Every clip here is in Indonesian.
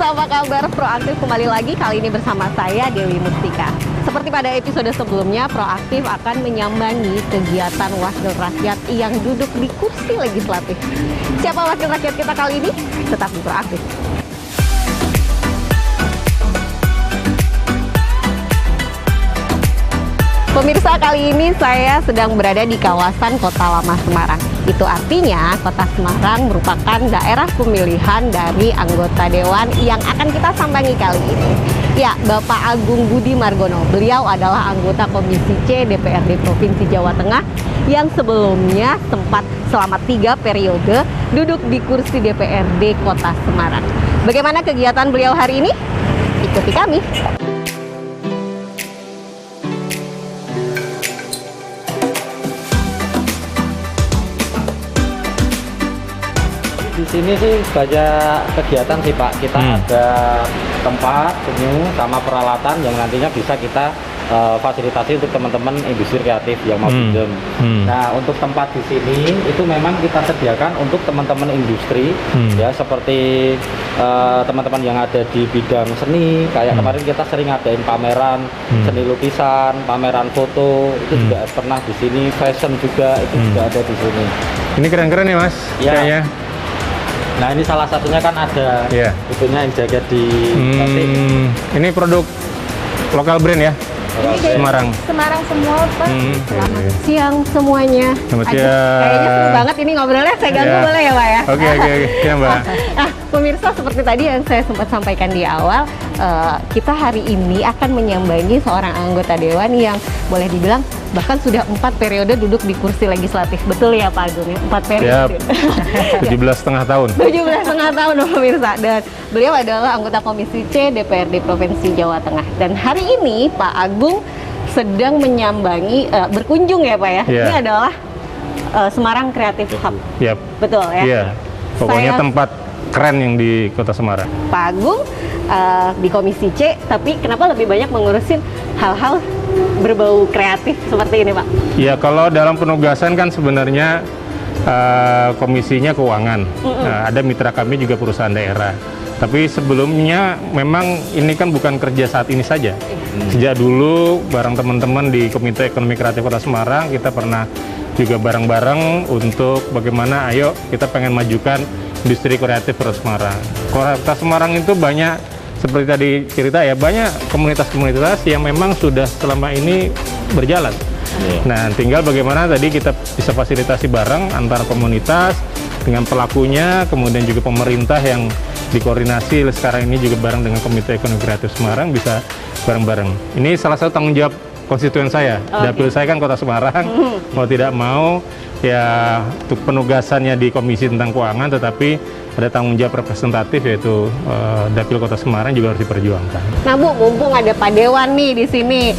apa kabar? Proaktif kembali lagi, kali ini bersama saya Dewi Mustika. Seperti pada episode sebelumnya, Proaktif akan menyambangi kegiatan wakil rakyat yang duduk di kursi legislatif. Siapa wakil rakyat kita kali ini? Tetap di Proaktif. Pemirsa, kali ini saya sedang berada di kawasan Kota Lama Semarang. Itu artinya Kota Semarang merupakan daerah pemilihan dari anggota dewan yang akan kita sambangi kali ini. Ya, Bapak Agung Budi Margono. Beliau adalah anggota Komisi C DPRD Provinsi Jawa Tengah yang sebelumnya sempat selama 3 periode duduk di kursi DPRD Kota Semarang. Bagaimana kegiatan beliau hari ini? Ikuti kami. Di sini sih banyak kegiatan sih Pak. Kita ada tempat, venue, sama peralatan yang nantinya bisa kita fasilitasi untuk teman-teman industri kreatif yang mau pinjam. Nah, untuk tempat di sini itu memang kita sediakan untuk teman-teman industri, ya seperti teman-teman yang ada di bidang seni. Kayak kemarin kita sering ngadain pameran seni lukisan, pameran foto, itu juga pernah di sini. Fashion juga itu juga ada di sini. Ini keren-keren ya Mas? Ya. Kayaknya. Nah, ini salah satunya kan ada itunya yang jaga di ini produk lokal brand ya? Semarang. Semarang semua, Pak. Selamat siang semuanya. Selamat Aduh, siang. kayaknya seru banget ini ngobrolnya. Saya ganggu boleh ya, Pak ya? Oke, ya Mbak. Nah, pemirsa, seperti tadi yang saya sempat sampaikan di awal, kita hari ini akan menyambangi seorang anggota dewan yang boleh dibilang bahkan sudah 4 periode duduk di kursi legislatif. Betul ya Pak Agung? 4 periode. Yap. 17,5 tahun. 17,5 tahun pemirsa. Dan beliau adalah anggota Komisi C DPRD Provinsi Jawa Tengah. Dan hari ini Pak Agung sedang menyambangi, berkunjung ya Pak ya? Ini adalah Semarang Creative Hub. Yap. Betul ya? Iya. Pokoknya tempat keren yang di Kota Semarang. Pak Agung di Komisi C, tapi kenapa lebih banyak mengurusin hal-hal berbau kreatif seperti ini Pak? Ya, kalau dalam penugasan kan sebenarnya komisinya keuangan. Ada mitra kami juga perusahaan daerah. Tapi sebelumnya memang ini kan bukan kerja saat ini saja. Sejak dulu bareng teman-teman di Komite Ekonomi Kreatif Kota Semarang, kita pernah juga bareng-bareng untuk bagaimana ayo kita pengen majukan industri kreatif Kota Semarang. Kota Semarang itu banyak, seperti tadi cerita ya, banyak komunitas-komunitas yang memang sudah selama ini berjalan. Nah, tinggal bagaimana tadi kita bisa fasilitasi bareng antara komunitas dengan pelakunya, kemudian juga pemerintah yang dikoordinasi sekarang ini juga bareng dengan Komite Ekonomi Kreatif Semarang, bisa bareng-bareng. Ini salah satu tanggung jawab konstituen saya. Dapil saya kan Kota Semarang, mau tidak mau ya untuk penugasannya di Komisi tentang Keuangan, tetapi ada tanggung jawab representatif yaitu Dapil Kota Semarang juga harus diperjuangkan. Nah Bu, mumpung ada Pak Dewan nih di sini,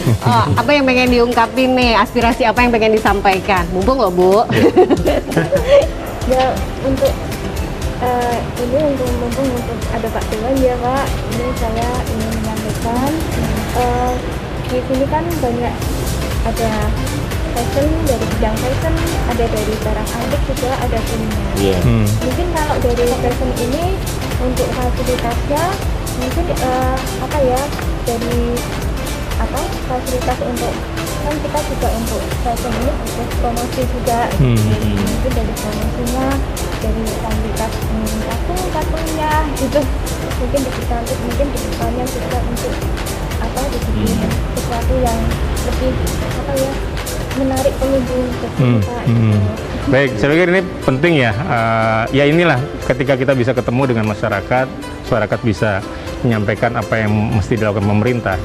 apa yang pengen diungkapin nih, aspirasi apa yang pengen disampaikan? Mumpung loh Bu. Ya, untuk ini mumpung untuk ada Pak Dewan ya Pak, ini saya ingin menyampaikan di sini kan banyak ada fashion, dari bidang fashion, ada dari barang antik juga, ada seni. Mungkin kalau dari fashion ini untuk fasilitasnya mungkin apa ya, dari apa fasilitas untuk kan kita juga untuk fashion ini butuh promosi juga. Mungkin dari promosinya, dari fasilitas kartunnya gitu, mungkin dicantik, mungkin desainnya juga untuk apa dibikin sesuatu yang lebih apa ya, menarik pengunjung ke kita. Baik, saya pikir ini penting ya. Ya inilah ketika kita bisa ketemu dengan masyarakat bisa menyampaikan apa yang mesti dilakukan pemerintah.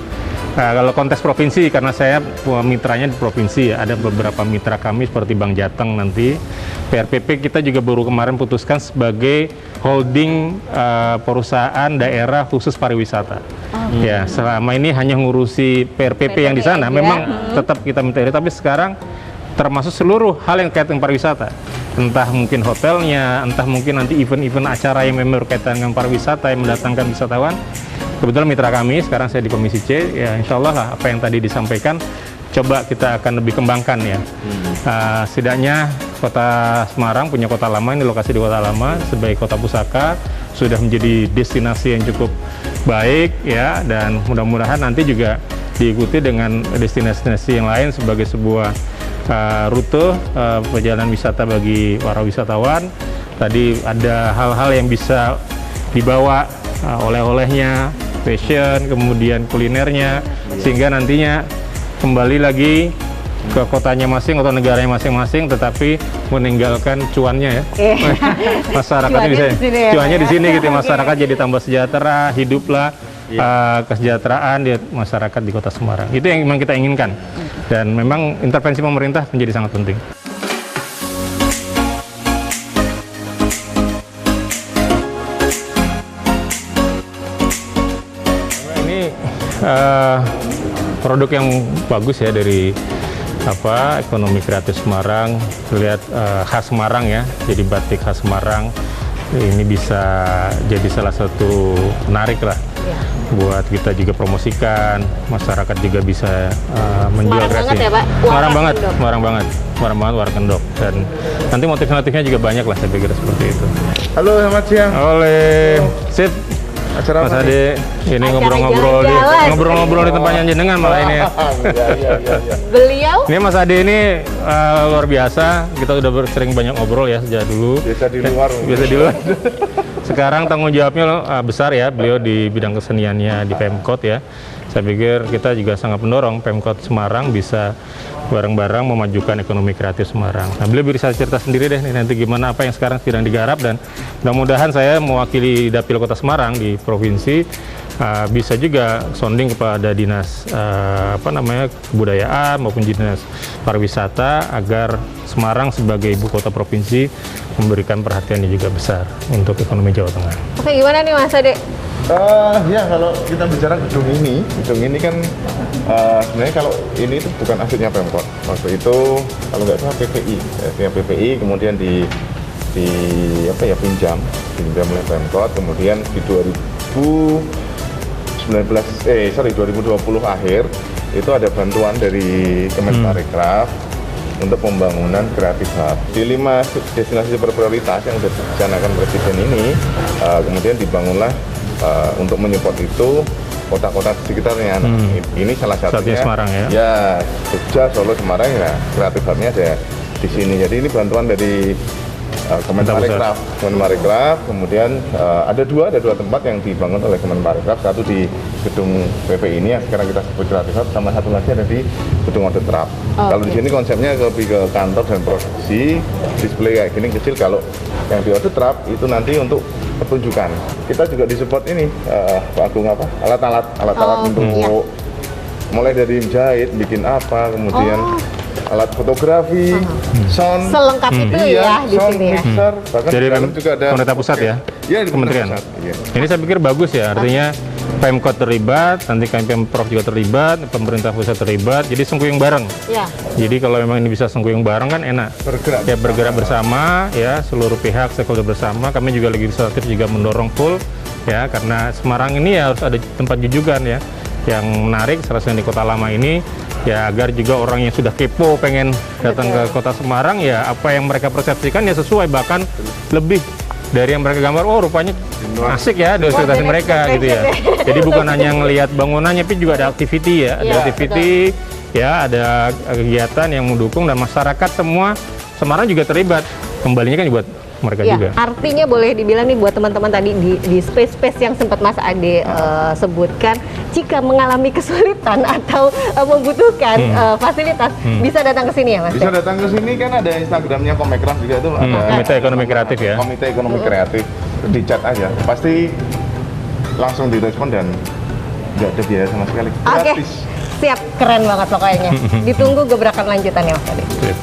Kalau konteks provinsi, karena saya mitranya di provinsi, ada beberapa mitra kami seperti Bank Jateng nanti. PRPP kita juga baru kemarin putuskan sebagai holding perusahaan daerah khusus pariwisata. Ya, selama ini hanya ngurusi PRPP yang di sana, memang tetap kita minta, tapi sekarang termasuk seluruh hal yang kaitan dengan pariwisata. Entah mungkin hotelnya, entah mungkin nanti event-event acara yang memang berkaitan dengan pariwisata yang mendatangkan wisatawan. Kebetulan mitra kami, sekarang saya di Komisi C, ya insya Allah lah apa yang tadi disampaikan, coba kita akan lebih kembangkan ya. Setidaknya Kota Semarang punya kota lama, ini lokasi di kota lama, sebagai kota pusaka, sudah menjadi destinasi yang cukup baik ya, dan mudah-mudahan nanti juga diikuti dengan destinasi-destinasi yang lain sebagai sebuah rute perjalanan wisata bagi para wisatawan. Tadi ada hal-hal yang bisa dibawa, oleh-olehnya, fashion, kemudian kulinernya, sehingga nantinya kembali lagi ke kotanya masing atau negaranya masing-masing, tetapi meninggalkan cuannya ya. Masyarakatnya bisa, cuannya di sini gitu, masyarakat jadi tambah sejahtera, hiduplah kesejahteraan di masyarakat di Kota Semarang. Itu yang memang kita inginkan, dan memang intervensi pemerintah menjadi sangat penting. Ini produk yang bagus ya dari ekonomi kreatif Semarang. Lihat khas Semarang ya, jadi batik khas Semarang. Ini bisa jadi salah satu menarik lah buat kita juga promosikan, masyarakat juga bisa menjual kreasi. Banget ya, Pak? Semarang banget, Muara Kendok. Dan nanti motif-motifnya juga banyak lah, saya pikir seperti itu. Halo, selamat siang. Oleh sip. Acara Mas apa Ade, ini Acara ngobrol-ngobrol jalan-jalan. di tempatnya jenengan malah ini. Iya. Beliau Ini Mas Ade ini luar biasa. Kita udah sering banyak ngobrol ya sejak dulu. Biasa di luar. Biasa di luar. Sekarang tanggung jawabnya besar ya, beliau di bidang keseniannya di Pemkot ya. Saya pikir kita juga sangat mendorong Pemkot Semarang bisa bareng-bareng memajukan ekonomi kreatif Semarang. Nah, beliau bisa cerita sendiri deh nih nanti gimana apa yang sekarang sedang digarap, dan mudah-mudahan saya mewakili Dapil Kota Semarang di provinsi bisa juga sounding kepada dinas kebudayaan maupun dinas pariwisata agar Semarang sebagai ibu kota provinsi memberikan perhatian yang juga besar untuk ekonomi Jawa Tengah. oke, gimana nih Mas Ade? Ya, kalau kita bicara gedung ini kan sebenarnya kalau ini itu bukan asetnya Pemkot. Waktu itu kalau nggak salah PPI, kemudian pinjam oleh Pemkot, kemudian di 2020 akhir itu ada bantuan dari Kemenparekraf untuk pembangunan Kreatif Hub di 5 destinasi berprioritas yang sudah dicanangkan Presiden ini. Kemudian dibangunlah untuk menyupport itu kota-kota sekitarnya. Ini salah satunya Semarang ya. Ya, Jogja, Solo, Semarang ya. Kreatif Hub-nya ada di sini. Jadi ini bantuan dari Kemenparekraf. Kemudian ada dua tempat yang dibangun oleh Kemenparekraf. Satu di gedung PP ini yang sekarang kita sebut Kreatif Hub, sama satu lagi ada di gedung Order Trap. Kalau di sini konsepnya lebih ke kantor dan produksi, display kayak gini kecil. Kalau yang di Order Trap itu nanti untuk pertunjukan. Kita juga disupport ini Pak Agung alat-alat untuk mulai dari jahit, bikin apa, kemudian alat fotografi, sound, Selengkap itu ya di sound, sini ya. mixer, bahkan Jadi di dalam juga ada pemerintah pusat ya? Iya, di Kementerian. pusat. Iya. Ini saya pikir bagus ya, artinya Pemkot terlibat, nanti Pemprov juga terlibat, pemerintah pusat terlibat, jadi sungkuyung bareng. Ya. Jadi kalau memang ini bisa sungkuyung bareng kan enak. Bergerak bersama ya, seluruh pihak stakeholder bersama. Kami juga legislatif juga mendorong full ya, karena Semarang ini ya harus ada tempat jujukan ya yang menarik, salah satunya di Kota Lama ini ya, agar juga orang yang sudah kepo pengen datang ke Kota Semarang ya, apa yang mereka persepsikan ya sesuai, bahkan lebih dari yang mereka gambar. Oh, rupanya asik ya dari ekspektasi mereka gitu ya. Jadi bukan hanya ngelihat bangunannya, tapi juga ada activity ya, ada activity ya, ada kegiatan yang mendukung, dan masyarakat semua Semarang juga terlibat. Kembalinya kan buat mereka juga. Artinya boleh dibilang nih buat teman-teman tadi di space-space yang sempat Mas Ade sebutkan, jika mengalami kesulitan atau membutuhkan fasilitas, bisa datang ke sini ya Mas? Bisa datang ke sini, kan ada Instagramnya Komekraf juga tuh, ada Komite Ekonomi Kreatif ya. Komite Ekonomi Kreatif, di chat aja, pasti langsung direspon dan nggak ada biaya sama sekali. Oke, Gratis. siap, keren banget pokoknya. Ditunggu gebrakan lanjutannya Mas Ade. Sip.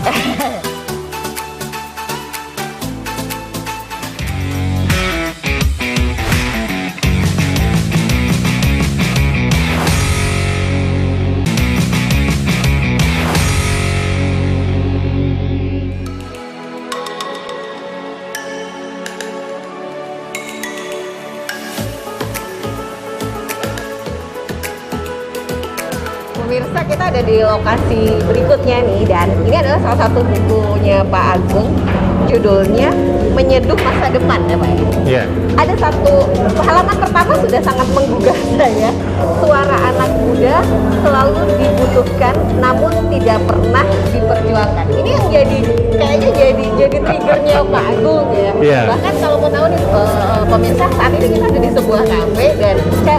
Pemirsa, kita ada di lokasi berikutnya nih, dan ini adalah salah satu bukunya Pak Agung, judulnya menyeduh masa depan ya Pak ya. Iya. Ada satu halaman pertama sudah sangat menggugah saya. Suara anak muda selalu dibutuhkan namun tidak pernah diperjuangkan. Ini yang kayaknya jadi triggernya Pak Agung ya. Iya. Bahkan kalau mau tahu nih pemirsa, saat ini kita ada di sebuah kafe dan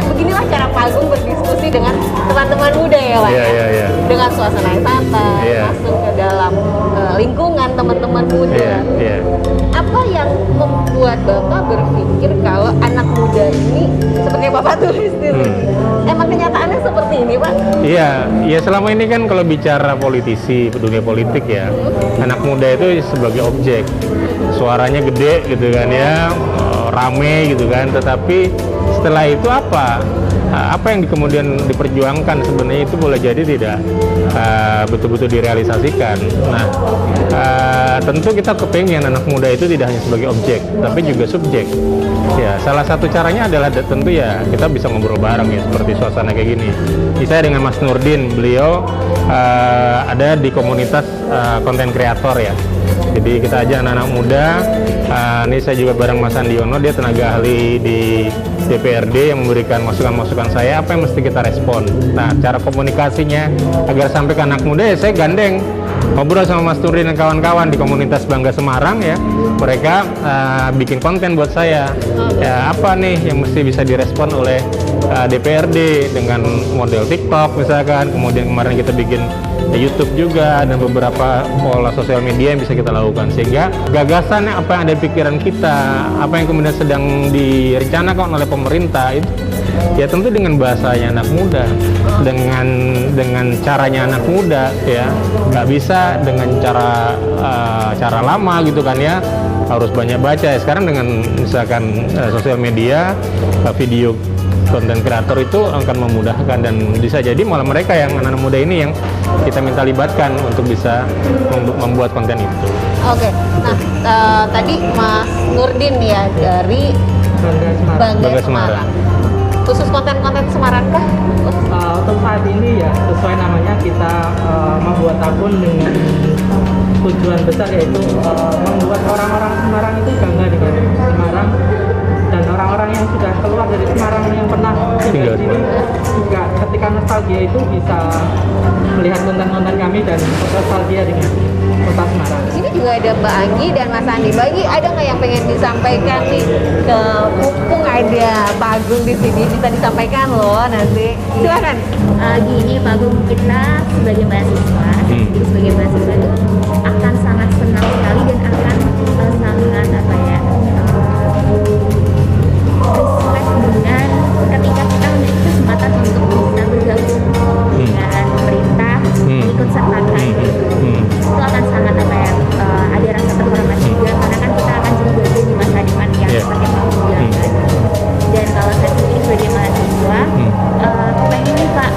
beginilah cara Pak Agung berdiskusi dengan teman-teman muda ya Pak. Iya, iya, iya. Dengan suasana yang santai, Iya. masuk ke dalam lingkungan teman-teman muda. Iya, iya. Apa yang membuat Bapak berpikir kalau anak muda ini seperti yang Bapak tulis di sini, emang kenyataannya seperti ini Pak? Iya, ya selama ini kan kalau bicara politisi, dunia politik ya, anak muda itu sebagai objek, suaranya gede gitu kan ya, rame gitu kan, tetapi setelah itu apa yang kemudian diperjuangkan sebenarnya itu boleh jadi tidak betul-betul direalisasikan. Nah, tentu kita kepingin anak muda itu tidak hanya sebagai objek, tapi juga subjek. Ya, salah satu caranya adalah tentu ya kita bisa ngobrol bareng ya, seperti suasana kayak gini. Saya dengan Mas Nurdin, beliau ada di komunitas konten kreator ya. Jadi kita aja anak-anak muda. Ini saya juga bareng Mas Andiono, dia tenaga ahli di DPRD yang memberikan masukan-masukan saya apa yang mesti kita respon. Nah, cara komunikasinya agar sampai ke anak muda ya saya gandeng ngobrol sama Mas Nurdin dan kawan-kawan di komunitas Bangga Semarang ya. Mereka bikin konten buat saya. Ya, apa nih yang mesti bisa direspon oleh DPRD dengan model TikTok misalkan. Kemudian kemarin kita bikin YouTube juga dan beberapa pola sosial media yang bisa kita lakukan, sehingga gagasan apa yang ada di pikiran kita, apa yang kemudian sedang direncanakan oleh pemerintah itu ya tentu dengan bahasanya anak muda, dengan caranya anak muda ya, nggak bisa dengan cara lama gitu kan ya, harus banyak baca ya. Sekarang dengan misalkan sosial media, video konten kreator itu akan memudahkan dan bisa jadi malah mereka yang anak-anak muda ini yang kita minta libatkan untuk bisa membuat konten itu. Oke, nah tadi Mas Nurdin ya dari Bangga Semarang. Khusus konten-konten Semarang kah? Untuk saat ini ya sesuai namanya kita membuat akun dengan tujuan besar yaitu membuat orang-orang Semarang itu bangga dengan Semarang, dan orang-orang yang sudah keluar dari Semarang yang pernah tinggal di sini juga ketika nostalgia itu bisa melihat konten-konten kami dan nostalgia dengan kota Semarang. Di sini juga ada Mbak Anggi dan Mas Andi. Mbak Anggi, ada nggak yang pengen disampaikan nih ke mumpung ada Pak Agung di sini, bisa disampaikan loh nanti. Silakan. Gini Pak Agung, kita sebagai mahasiswa, sebagai mahasiswa itu akan sangat senang sekali dan akan sangat apa ya, respect dengan ketika kita memiliki kesempatan untuk bisa bergabung dengan pemerintah, ikut sertakan itu akan sangat apa ya, ada rasa terhormat juga karena kan kita akan jadi bagian di masa depan yang seperti Pak Agung bilang kan. Dan kalau saya sendiri sebagai mahasiswa pengen nih Pak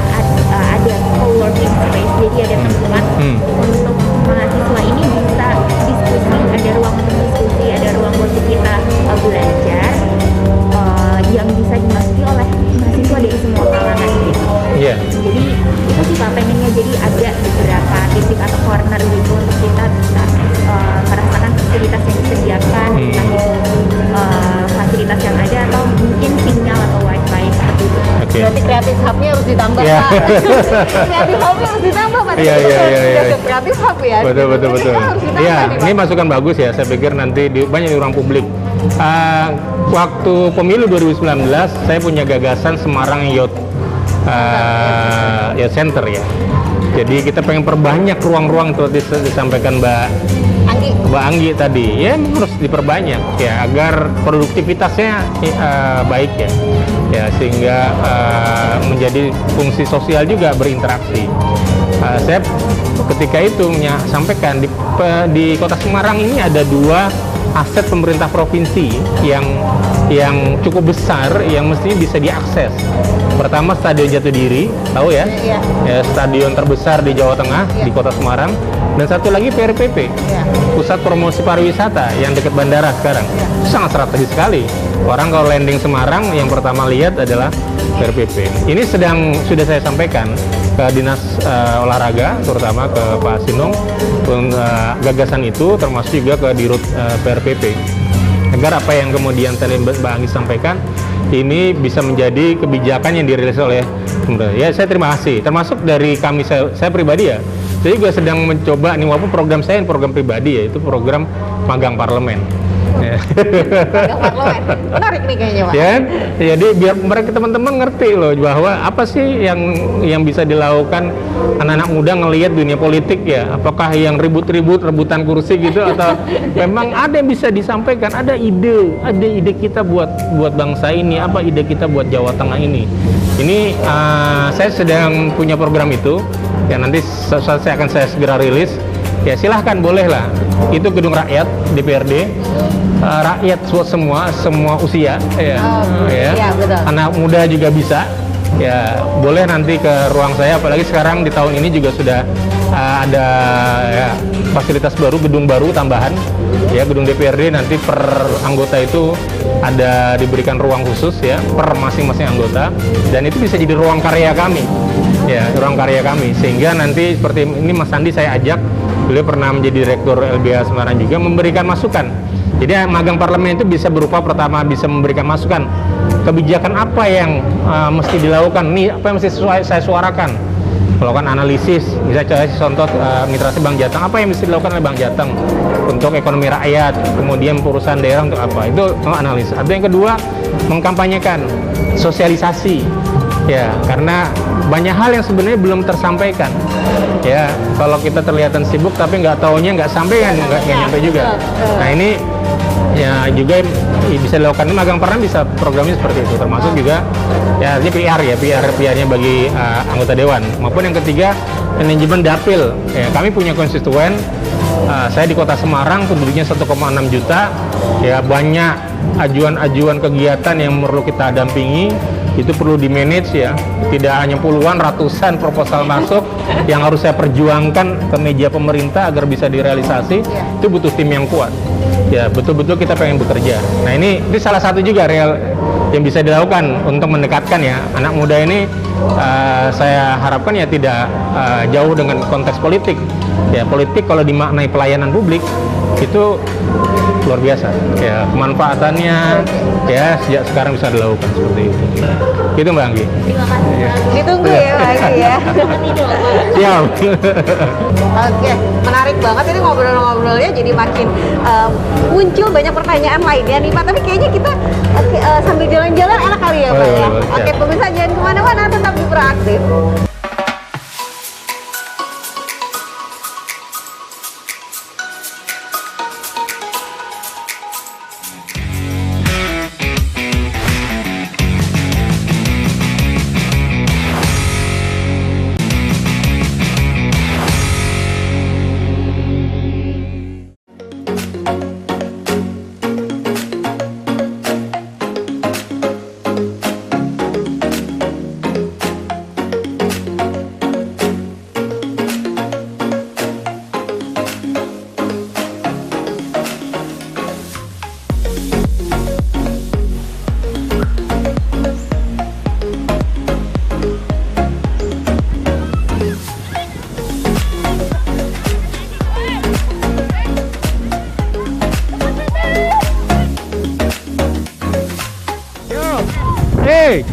ada co-working space, jadi ada tempat untuk mahasiswa ini bisa diskusi, ada ruang untuk diskusi, ada ruang untuk kita belajar yang bisa dimasuki oleh mahasiswa dari semua kalangan gitu. Iya. Jadi itu sih Pak, pengennya jadi ada beberapa titik atau corner gitu untuk kita bisa merasakan fasilitas yang disediakan, entah itu fasilitas yang ada atau mungkin sinyal atau wifi seperti itu. Oke. Berarti kreatif hub-nya harus ditambah Iya. Pak. Kreatif hub-nya harus ditambah Pak. Iya. Kreatif hub ya. Betul. Ini harus ditambah Iya, nih, ini Pak. masukan bagus ya. Saya pikir nanti banyak di ruang publik. Waktu pemilu 2019, saya punya gagasan Semarang Youth Center ya. Jadi kita pengen perbanyak ruang-ruang itu disampaikan Mbak Anggi tadi. Ya harus diperbanyak ya agar produktivitasnya baik ya. Ya sehingga menjadi fungsi sosial juga berinteraksi. Saya ketika itu sampaikan di Kota Semarang ini ada 2 aset pemerintah provinsi yang cukup besar yang mestinya bisa diakses. Pertama Stadion Jatidiri, tahu ya? Iya. Ya, stadion terbesar di Jawa Tengah, di Kota Semarang. Dan satu lagi PRPP, Pusat Promosi Pariwisata yang dekat bandara sekarang. Itu sangat strategis sekali. Orang kalau landing Semarang yang pertama lihat adalah PRPP. Ini sudah saya sampaikan ke Dinas Olahraga, terutama ke Pak Sinung, gagasan itu termasuk juga ke Dirut PRPP. agar apa yang kemudian tadi Mbak Anggi sampaikan ini bisa menjadi kebijakan yang dirilis oleh pemerintah. Ya, saya terima kasih. Termasuk dari kami, saya pribadi ya, saya juga sedang mencoba nih, walaupun program saya program pribadi ya, itu program magang parlemen. Magang parlemen. Menarik nih kayaknya, Pak. Ya, jadi biar mereka teman-teman ngerti loh bahwa apa sih yang bisa dilakukan anak-anak muda ngelihat dunia politik ya. Apakah yang ribut-ribut rebutan kursi gitu atau memang ada yang bisa disampaikan, ada ide kita buat bangsa ini, apa ide kita buat Jawa Tengah ini. Ini saya sedang punya program itu. Ya, nanti saya akan segera rilis. Ya, silahkan, bolehlah. Itu gedung rakyat DPRD. Rakyat semua usia ya, iya, betul. Anak muda juga bisa ya, boleh nanti ke ruang saya, apalagi sekarang di tahun ini juga sudah ada ya, fasilitas baru, gedung baru tambahan ya, gedung DPRD nanti per anggota itu ada diberikan ruang khusus ya per masing-masing anggota, dan itu bisa jadi ruang karya kami ya, ruang karya kami, sehingga nanti seperti ini Mas Andi saya ajak, beliau pernah menjadi Direktur LBH Semarang juga, memberikan masukan. Jadi magang parlemen itu bisa berupa, pertama bisa memberikan masukan kebijakan apa yang mesti dilakukan, nih apa yang mesti saya suarakan, melakukan analisis, misalnya contoh mitrasi Bank Jateng, apa yang mesti dilakukan oleh Bank Jateng untuk ekonomi rakyat, kemudian perusahaan daerah untuk apa, itu analisis. Atau yang kedua, mengkampanyekan, sosialisasi ya, karena banyak hal yang sebenarnya belum tersampaikan ya, kalau kita terlihatan sibuk tapi nggak taunya nggak sampai kan, nggak nyampe juga. Nah ini ya juga bisa dilakukan, magang parlemen bisa programnya seperti itu, termasuk juga ya artinya PR-nya bagi anggota dewan, maupun yang ketiga manajemen dapil ya, kami punya konstituen, saya di kota Semarang penduduknya 1,6 juta ya, banyak ajuan-ajuan kegiatan yang perlu kita dampingi, itu perlu di manage ya, tidak hanya puluhan, ratusan proposal masuk yang harus saya perjuangkan ke meja pemerintah agar bisa direalisasi, itu butuh tim yang kuat ya, betul-betul kita pengen bekerja. Nah ini salah satu juga real yang bisa dilakukan untuk mendekatkan ya anak muda ini, saya harapkan ya tidak jauh dengan konteks politik ya, politik kalau dimaknai pelayanan publik itu luar biasa ya, kemanfaatannya ya sejak sekarang bisa dilakukan seperti itu. Gitu Mbak Anggi. Terima kasih. Ya. Ditunggu ya Mbak Anggi ya. Siap. Oke, menarik banget ini ngobrol-ngobrolnya, jadi makin muncul banyak pertanyaan lainnya nih Pak, tapi kayaknya kita sambil jalan-jalan enak kali ya Pak ya. Oke, pemirsa jangan kemana-mana, tetap di Proaktif. Hey.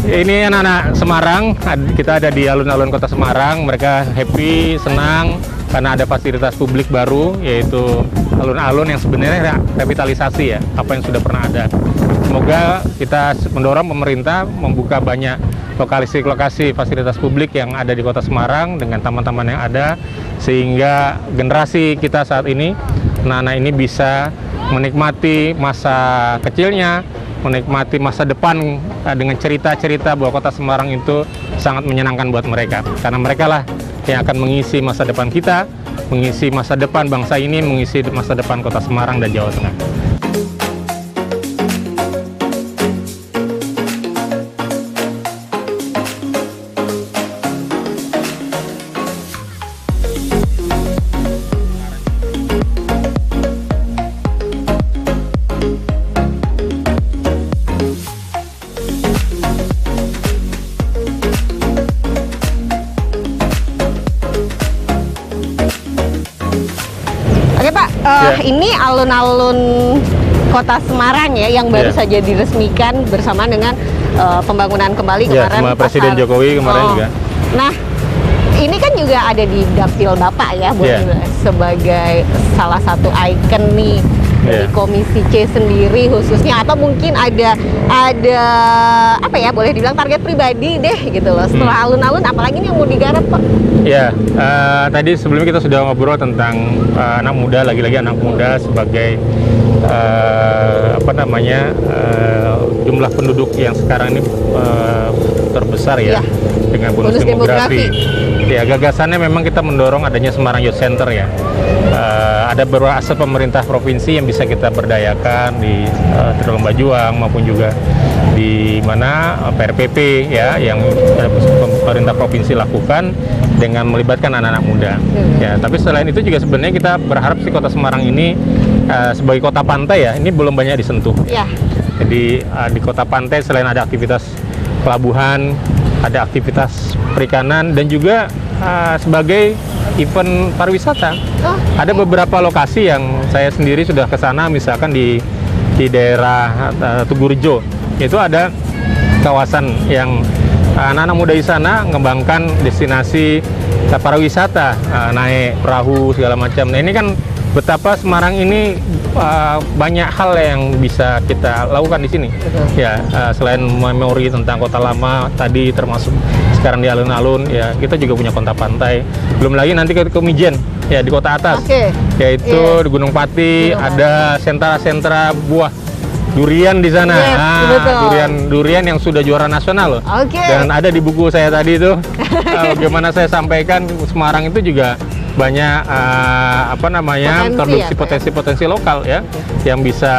Ini anak-anak Semarang, kita ada di alun-alun kota Semarang, mereka happy, senang karena ada fasilitas publik baru, yaitu alun-alun yang sebenarnya revitalisasi ya, apa yang sudah pernah ada. Semoga kita mendorong pemerintah membuka banyak lokasi fasilitas publik yang ada di kota Semarang dengan taman-taman yang ada, sehingga generasi kita saat ini, anak-anak ini bisa menikmati masa kecilnya, menikmati masa depan dengan cerita-cerita bahwa kota Semarang itu sangat menyenangkan buat mereka. Karena mereka lah yang akan mengisi masa depan kita, mengisi masa depan bangsa ini, mengisi masa depan kota Semarang dan Jawa Tengah. ini alun-alun Kota Semarang ya yang baru Iya. saja diresmikan bersama dengan pembangunan kembali Iya, kemarin. sama Presiden pasar- Jokowi kemarin juga. Nah, ini kan juga ada di dapil Bapak ya, boleh Iya. dibilang, sebagai salah satu ikon nih dari Iya. Komisi C sendiri khususnya, atau mungkin ada apa ya, boleh dibilang target pribadi deh gitu loh. Setelah alun-alun, apalagi nih yang mau digarap Pak? Ya, tadi sebelumnya kita sudah ngobrol tentang anak muda, lagi-lagi anak muda sebagai jumlah penduduk yang sekarang ini terbesar ya, Iya. dengan bonus Bonus demografi. Ya, gagasannya memang kita mendorong adanya Semarang Youth Center ya. Ada beberapa aset pemerintah provinsi yang bisa kita berdayakan di Trenggalek Bajuang maupun juga di mana PRPP ya yang pemerintah provinsi lakukan dengan melibatkan anak-anak muda. Ya, tapi selain itu juga sebenarnya kita berharap si Kota Semarang ini sebagai kota pantai ya, ini belum banyak disentuh. Ya, Jadi di kota pantai selain ada aktivitas pelabuhan, ada aktivitas perikanan dan juga sebagai event pariwisata. oh, Ada beberapa lokasi yang saya sendiri sudah ke sana, misalkan di daerah Tugurejo. Itu ada kawasan yang anak-anak muda di sana mengembangkan destinasi pariwisata, naik perahu segala macam. Nah, ini kan betapa Semarang ini banyak hal yang bisa kita lakukan di sini. Ya, selain memori tentang kota lama tadi, termasuk sekarang di alun-alun, ya kita juga punya kota pantai. Belum lagi nanti ke Mijen, ya di kota atas, Oke. yaitu Iya. di Gunung Pati, Gunung ada sentra-sentra buah durian di sana. Yes, betul. Durian yang sudah juara nasional loh. Oke. Dan ada di buku saya tadi itu, bagaimana saya sampaikan Semarang itu juga banyak Potensi ya, Pak, potensi lokal ya yang bisa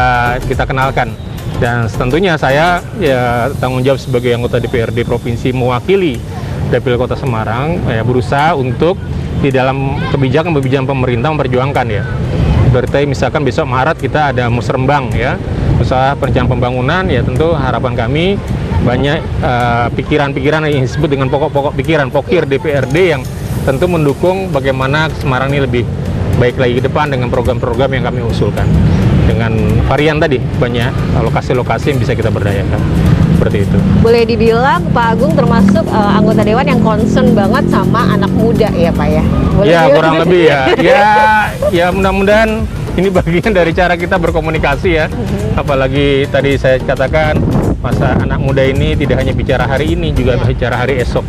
kita kenalkan. Dan tentunya saya ya tanggung jawab sebagai anggota DPRD provinsi mewakili Dapil Kota Semarang ya berusaha untuk di dalam kebijakan pemerintah memperjuangkan ya. Berarti misalkan besok Maret kita ada musrembang ya, usaha perencanaan pembangunan ya, tentu harapan kami banyak pikiran-pikiran yang disebut dengan pokok-pokok pikiran pokir DPRD yang tentu mendukung bagaimana Semarang ini lebih baik lagi ke depan dengan program-program yang kami usulkan. Dengan varian tadi, banyak lokasi-lokasi yang bisa kita berdayakan. Seperti itu. Boleh dibilang Pak Agung termasuk anggota dewan yang concern banget sama anak muda ya Pak ya? Boleh Ya, dibilang? kurang lebih ya. Ya mudah-mudahan ini bagian dari cara kita berkomunikasi ya. Apalagi tadi saya katakan, masa anak muda ini tidak hanya bicara hari ini, juga bicara hari esok.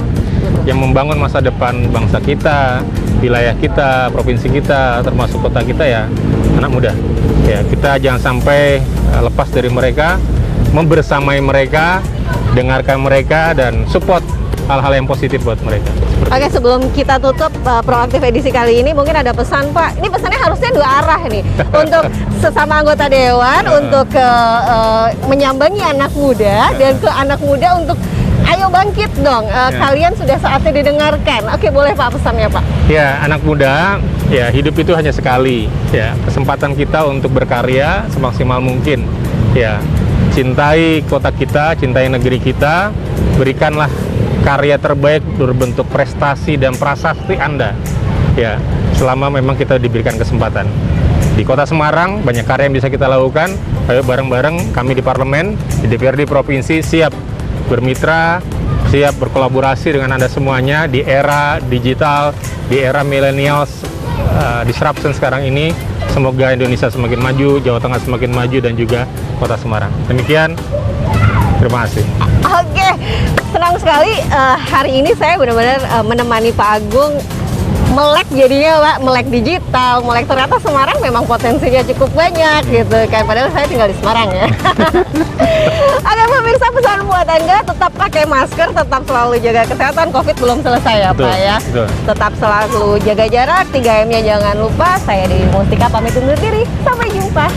Yang membangun masa depan bangsa kita, wilayah kita, provinsi kita, termasuk kota kita ya anak muda. Ya, kita jangan sampai lepas dari mereka, membersamai mereka, dengarkan mereka dan support hal-hal yang positif buat mereka. Oke, sebelum kita tutup Proaktif edisi kali ini, mungkin ada pesan Pak. Ini pesannya harusnya dua arah nih. Untuk sesama anggota dewan, untuk menyambangi anak muda, dan ke anak muda untuk ayo bangkit dong. Kalian sudah saatnya didengarkan. Oke, boleh Pak pesannya Pak? Ya, anak muda, ya hidup itu hanya sekali. Ya, kesempatan kita untuk berkarya semaksimal mungkin. Ya, cintai kota kita, cintai negeri kita, berikanlah karya terbaik berbentuk prestasi dan prasasti Anda. Ya, selama memang kita diberikan kesempatan. Di Kota Semarang banyak karya yang bisa kita lakukan. Ayo bareng-bareng kami di parlemen, di DPRD provinsi siap bermitra, siap berkolaborasi dengan Anda semuanya di era digital, di era millennials, disruption sekarang ini. Semoga Indonesia semakin maju, Jawa Tengah semakin maju, dan juga Kota Semarang. Demikian, terima kasih. Oke, senang sekali hari ini saya benar-benar menemani Pak Agung melek jadinya Pak, melek digital, melek ternyata Semarang memang potensinya cukup banyak gitu kan, padahal saya tinggal di Semarang ya. Oke pemirsa, pesan buat Anda, tetap pakai masker, tetap selalu jaga kesehatan, Covid belum selesai ya Pak ya. Betul. Tetap selalu jaga jarak, 3M-nya jangan lupa. Saya Dewi Mustika pamit undur diri, sampai jumpa.